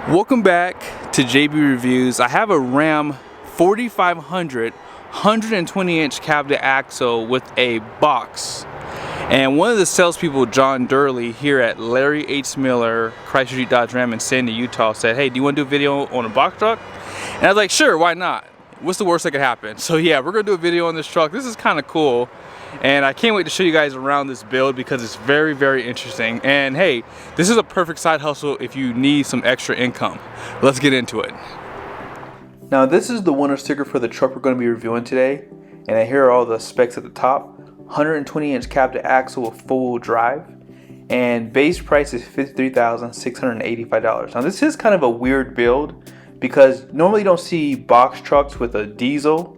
Welcome back to JB Reviews. I have a Ram 4500 120-inch cabinet axle with a box. And one of the salespeople, John Durley, here at Larry H. Miller, Chrysler Jeep Dodge Ram in Sandy, Utah, said, hey, do you want to do a video on a box truck? And I was like, sure, why not? What's the worst that could happen? So yeah, we're going to do a video on this truck. This is kind of cool. And I can't wait to show you guys around this build because it's very, very interesting. And hey, this is a perfect side hustle if you need some extra income. Let's get into it. Now this is the winter sticker for the truck we're going to be reviewing today. And here are all the specs at the top. 120-inch cabinet axle with four-wheel drive. And base price is $53,685. Now this is kind of a weird build because normally you don't see box trucks with a diesel.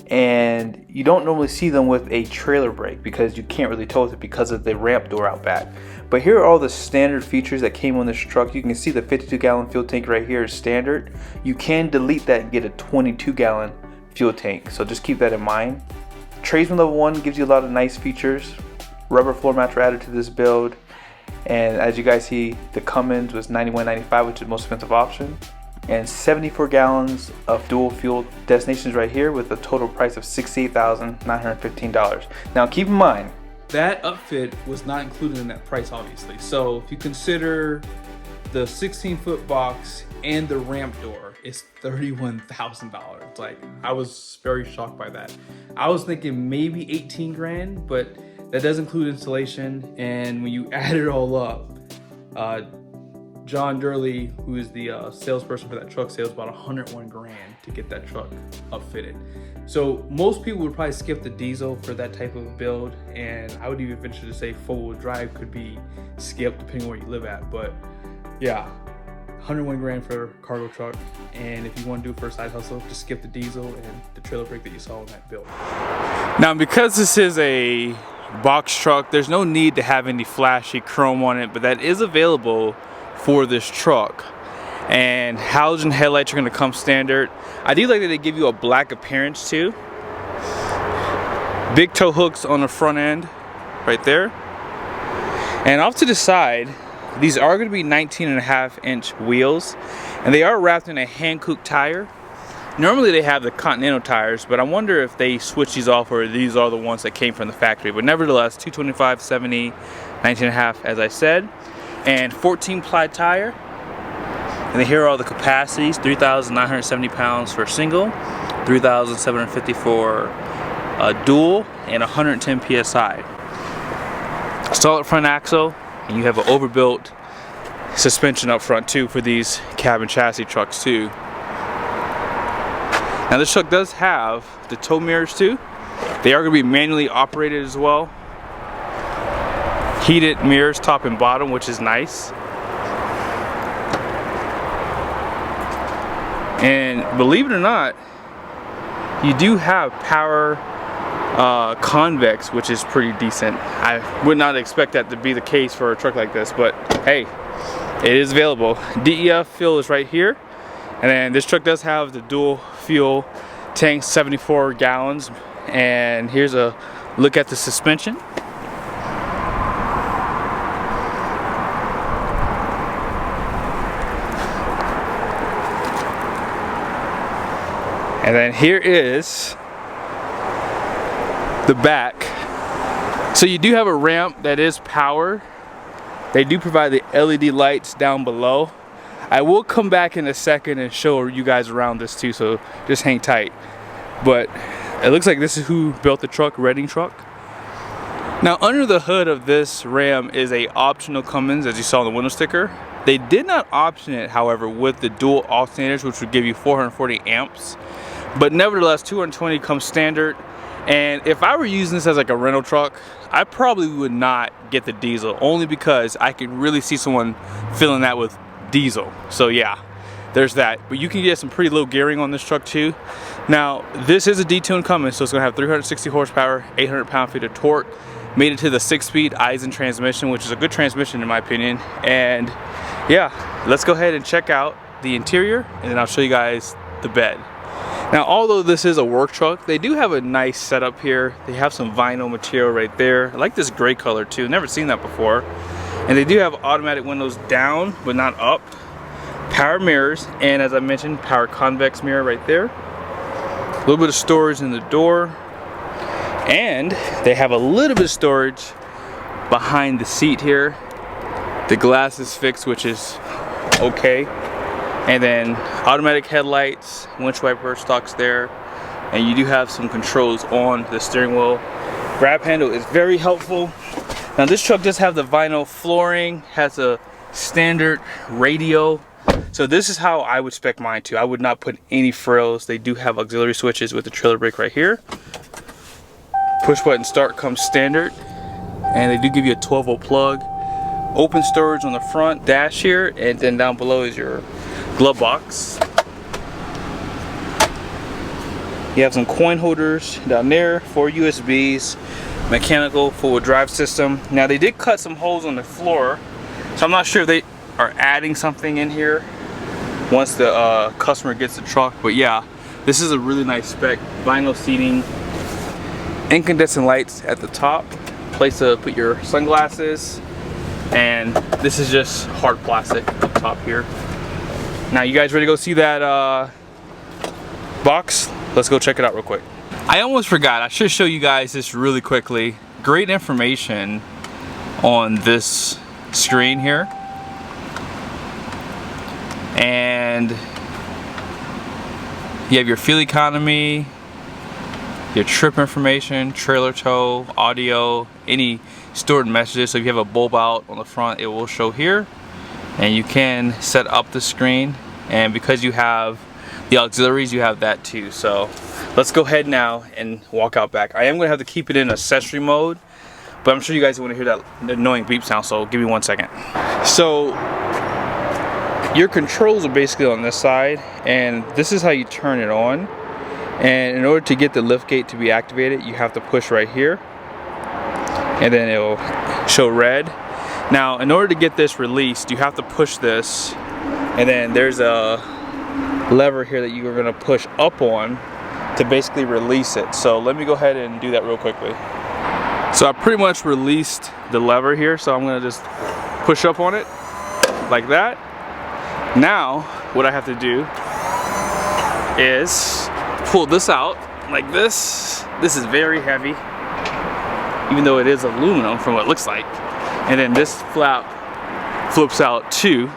And you don't normally see them with a trailer brake because you can't really tow with it because of the ramp door out back. But here are all the standard features that came on this truck. You can see the 52-gallon fuel tank right here is standard. You can delete that and get a 22-gallon fuel tank, so just keep that in mind. Tradesman level 1 gives you a lot of nice features. Rubber floor mats were added to this build. And as you guys see, the Cummins was $91.95, which is the most expensive option. And 74 gallons of dual fuel destinations right here with a total price of $68,915. Now keep in mind, that upfit was not included in that price obviously. So if you consider the 16-foot box and the ramp door, it's $31,000. Like, I was very shocked by that. I was thinking maybe 18 grand, but that does include installation. And when you add it all up, John Durley, who is the salesperson for that truck, sales about 101 grand to get that truck upfitted. So most people would probably skip the diesel for that type of build, and I would even venture to say four-wheel drive could be skipped depending on where you live at. But yeah, 101 grand for a cargo truck, and if you want to do it for a side hustle, just skip the diesel and the trailer brake that you saw in that build. Now because this is a box truck, there's no need to have any flashy chrome on it, but that is available for this truck. And halogen headlights are going to come standard. I do like that they give you a black appearance too. Big tow hooks on the front end right there. And off to the side, these are going to be 19.5-inch wheels, and they are wrapped in a Hankook tire. Normally they have the Continental tires, but I wonder if they switch these off or these are the ones that came from the factory. But nevertheless, 225, 70, 19.5 as I said. And 14-ply tire. And then here are all the capacities: 3,970 pounds for single, 3,750 for dual, and 110 psi. Solid front axle, and you have an overbuilt suspension up front too for these cabin chassis trucks too. Now this truck does have the tow mirrors too. They are going to be manually operated as well. Heated mirrors top and bottom, which is nice. And believe it or not, you do have power convex, which is pretty decent. I would not expect that to be the case for a truck like this, but hey, it is available. DEF fuel is right here. And then this truck does have the dual fuel tank, 74 gallons. And here's a look at the suspension. And then here is the back. So you do have a ramp that is power. They do provide the LED lights down below. I will come back in a second and show you guys around this too, so just hang tight. But it looks like this is who built the truck, Redding truck. Now under the hood of this Ram is a optional Cummins, as you saw in the window sticker. They did not option it, however, with the dual alternators, which would give you 440 amps. But nevertheless, 220 comes standard. And if I were using this as like a rental truck, I probably would not get the diesel, only because I could really see someone filling that with diesel. So yeah, there's that. But you can get some pretty low gearing on this truck too. Now this is a detuned Cummins, so it's gonna have 360 horsepower, 800 pound-feet of torque. Made it to the 6-speed Eisen transmission, which is a good transmission in my opinion. And yeah, let's go ahead and check out the interior, and then I'll show you guys the bed. Now, although this is a work truck, they do have a nice setup here. They have some vinyl material right there. I like this gray color too, never seen that before. And they do have automatic windows down, but not up. power mirrors, and as I mentioned, power convex mirror right there. A little bit of storage in the door, and they have a little bit of storage behind the seat here. The glass is fixed, which is okay. And then automatic headlights, windshield wiper stocks there, and you do have some controls on the steering wheel. Grab handle is very helpful. Now this truck does have the vinyl flooring, has a standard radio. So this is how I would spec mine too. I would not put any frills. They do have auxiliary switches with the trailer brake right here. Push button start comes standard, and they do give you a 12-volt plug. Open storage on the front dash here, and then down below is your glove box. You have some coin holders down there, 4 USBs, mechanical 4-wheel drive system. Now they did cut some holes on the floor, so I'm not sure if they are adding something in here once the customer gets the truck. But yeah, this is a really nice spec. Vinyl seating, incandescent lights at the top, place to put your sunglasses, and this is just hard plastic up top here. Now you guys ready to go see that box? Let's go check it out real quick. I almost forgot, I should show you guys this really quickly. Great information on this screen here. And you have your fuel economy, your trip information, trailer tow, audio, any stored messages. So if you have a bulb out on the front, it will show here. And you can set up the screen, and because you have the auxiliaries, you have that too. So let's go ahead now and walk out back. I am going to have to keep it in accessory mode, but I'm sure you guys want to hear that annoying beep sound, so give me 1 second. So your controls are basically on this side, and this is how you turn it on. And in order to get the lift gate to be activated, you have to push right here, and then it'll show red. Now in order to get this released, you have to push this, and then there's a lever here that you are going to push up on to basically release it. So let me go ahead and do that real quickly. So I pretty much released the lever here, so I'm going to just push up on it like that. Now what I have to do is pull this out like this. This is very heavy, even though it is aluminum from what it looks like. And then this flap flips out too,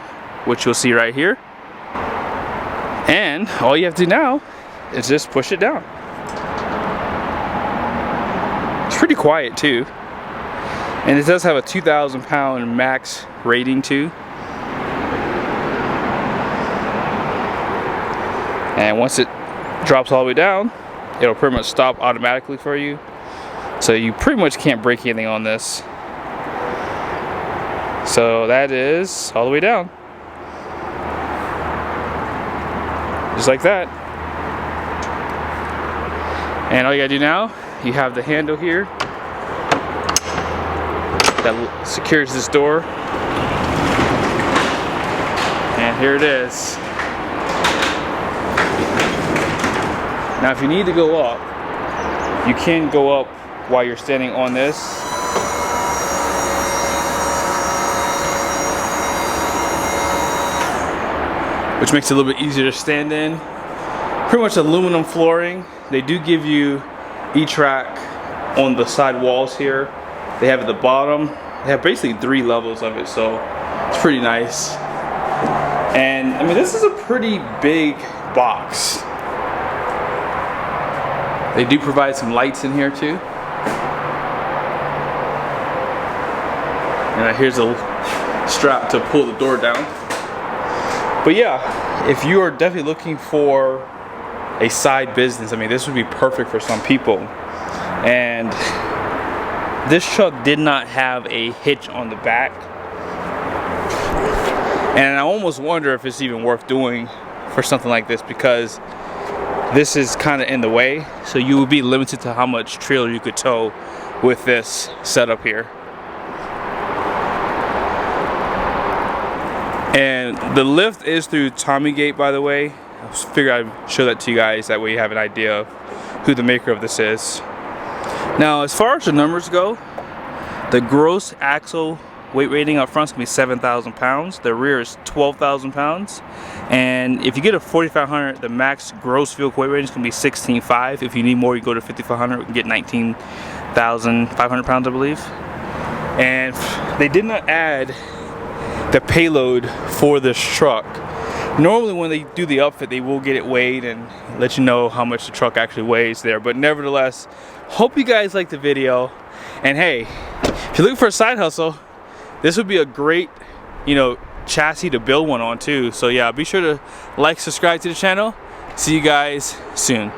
which you'll see right here. And all you have to do now is just push it down. It's pretty quiet too. And it does have a 2,000 pound max rating too. And once it drops all the way down, it'll pretty much stop automatically for you. So you pretty much can't break anything on this. So that is all the way down. Just like that. And all you gotta do now, you have the handle here that secures this door. And here it is. Now if you need to go up, you can go up while you're standing on this. Which makes it a little bit easier to stand in. Pretty much aluminum flooring. They do give you E-track on the side walls here. They have at the bottom. They have basically 3 levels of it, so it's pretty nice. And I mean, this is a pretty big box. They do provide some lights in here too. And here's a strap to pull the door down. But yeah, if you are definitely looking for a side business, I mean, this would be perfect for some people. And this truck did not have a hitch on the back. And I almost wonder if it's even worth doing for something like this, because this is kind of in the way. So you would be limited to how much trailer you could tow with this setup here. And the lift is through Tommy Gate, by the way. I figured I'd show that to you guys, that way you have an idea of who the maker of this is. Now, as far as the numbers go, the gross axle weight rating up front is gonna be 7,000 pounds. The rear is 12,000 pounds. And if you get a 4500, the max gross vehicle weight rating is gonna be 16.5. If you need more, you go to 5500, we can get 19,500 pounds, I believe. And they did not add the payload for this truck. Normally when they do the upfit, they will get it weighed and let you know how much the truck actually weighs there. But nevertheless, hope you guys liked the video. And hey, if you're looking for a side hustle, this would be a great, you know, chassis to build one on too. So yeah, be sure to like, subscribe to the channel. See you guys soon.